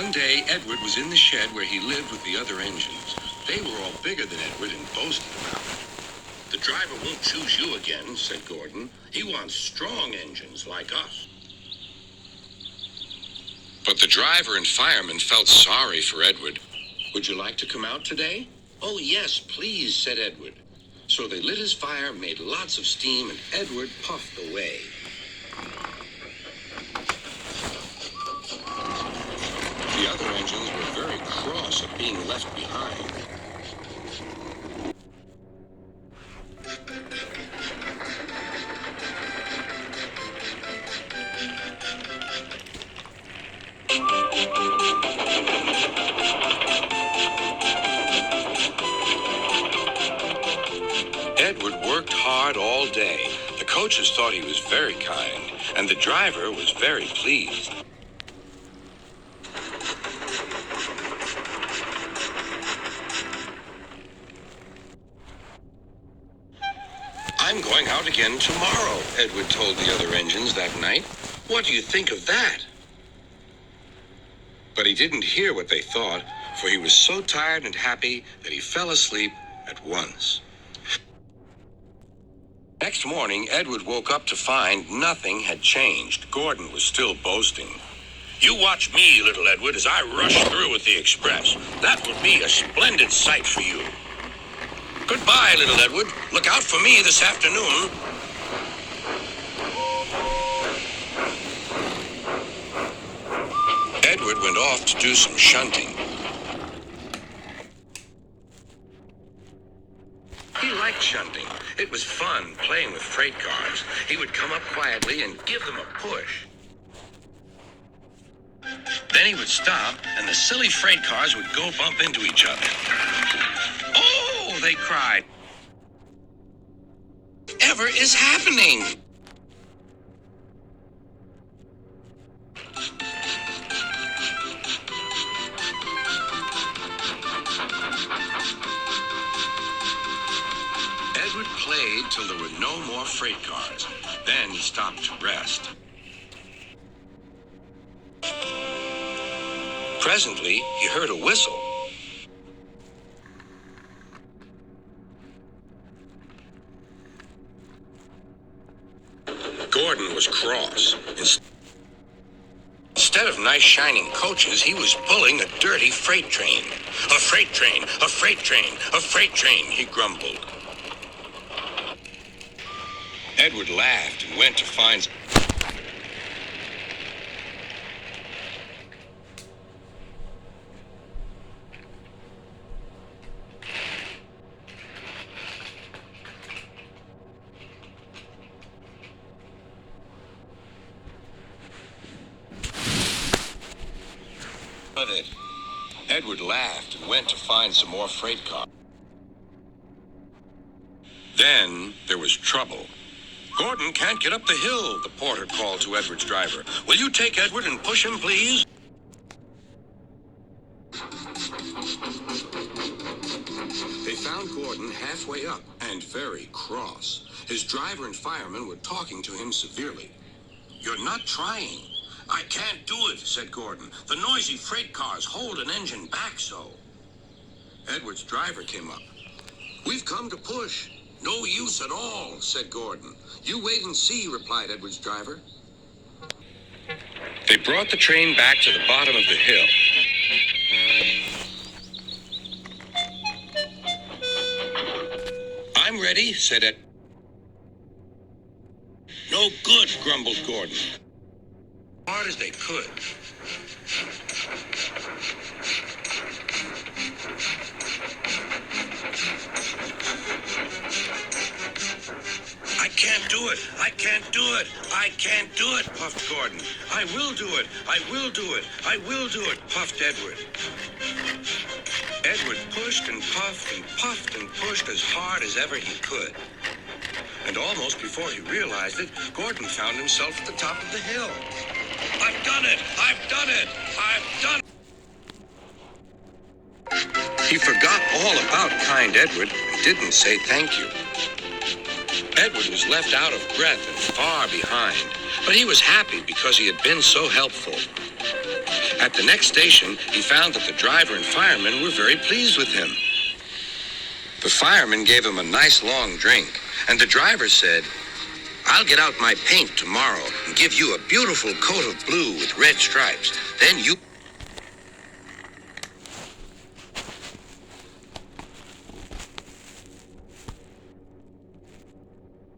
One day, Edward was in the shed where he lived with the other engines. They were all bigger than Edward and boasted about it. "The driver won't choose you again," said Gordon. "He wants strong engines like us." But the driver and fireman felt sorry for Edward. "Would you like to come out today?" "Oh, yes, please," said Edward. So they lit his fire, made lots of steam, and Edward puffed away. The other engines were very cross at being left behind. Edward worked hard all day. The coaches thought he was very kind, and the driver was very pleased. "I'm going out again tomorrow," Edward told the other engines that night. "What do you think of that?" But he didn't hear what they thought, for he was so tired and happy that he fell asleep at once. Next morning, Edward woke up to find nothing had changed. Gordon was still boasting. "You watch me, little Edward, as I rush through with the express. That will be a splendid sight for you. Goodbye, little Edward. Look out for me this afternoon." Edward went off to do some shunting. He liked shunting. It was fun playing with freight cars. He would come up quietly and give them a push. Then he would stop, and the silly freight cars would go bump into each other. "Oh!" they cried. "Whatever is happening?" Edward played till there were no more freight cars. Then he stopped to rest. Presently, he heard a whistle. Gordon was cross. Instead of nice shining coaches, he was pulling a dirty freight train. "A freight train, a freight train, a freight train," he grumbled. Edward laughed and went to find... But Edward laughed and went to find some more freight cars. Then there was trouble. "Gordon can't get up the hill," the porter called to Edward's driver. "Will you take Edward and push him, please?" They found Gordon halfway up and very cross. His driver and fireman were talking to him severely. "You're not trying." "I can't do it," said Gordon. "The noisy freight cars hold an engine back so." Edward's driver came up. "We've come to push." "No use at all," said Gordon. "You wait and see," replied Edward's driver. They brought the train back to the bottom of the hill. "I'm ready," said Ed. "No good," grumbled Gordon. Hard as they could. "I can't do it. I can't do it. I can't do it," puffed Gordon. "I will do it. I will do it. I will do it," puffed Edward. Edward pushed and puffed and pushed as hard as ever he could. And almost before he realized it, Gordon found himself at the top of the hill. "I've done it! I've done it! I've done it!" He forgot all about kind Edward and didn't say thank you. Edward was left out of breath and far behind, but he was happy because he had been so helpful. At the next station, he found that the driver and fireman were very pleased with him. The fireman gave him a nice long drink, and the driver said, "I'll get out my paint tomorrow and give you a beautiful coat of blue with red stripes. Then you..."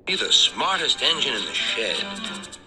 "Be the smartest engine in the shed."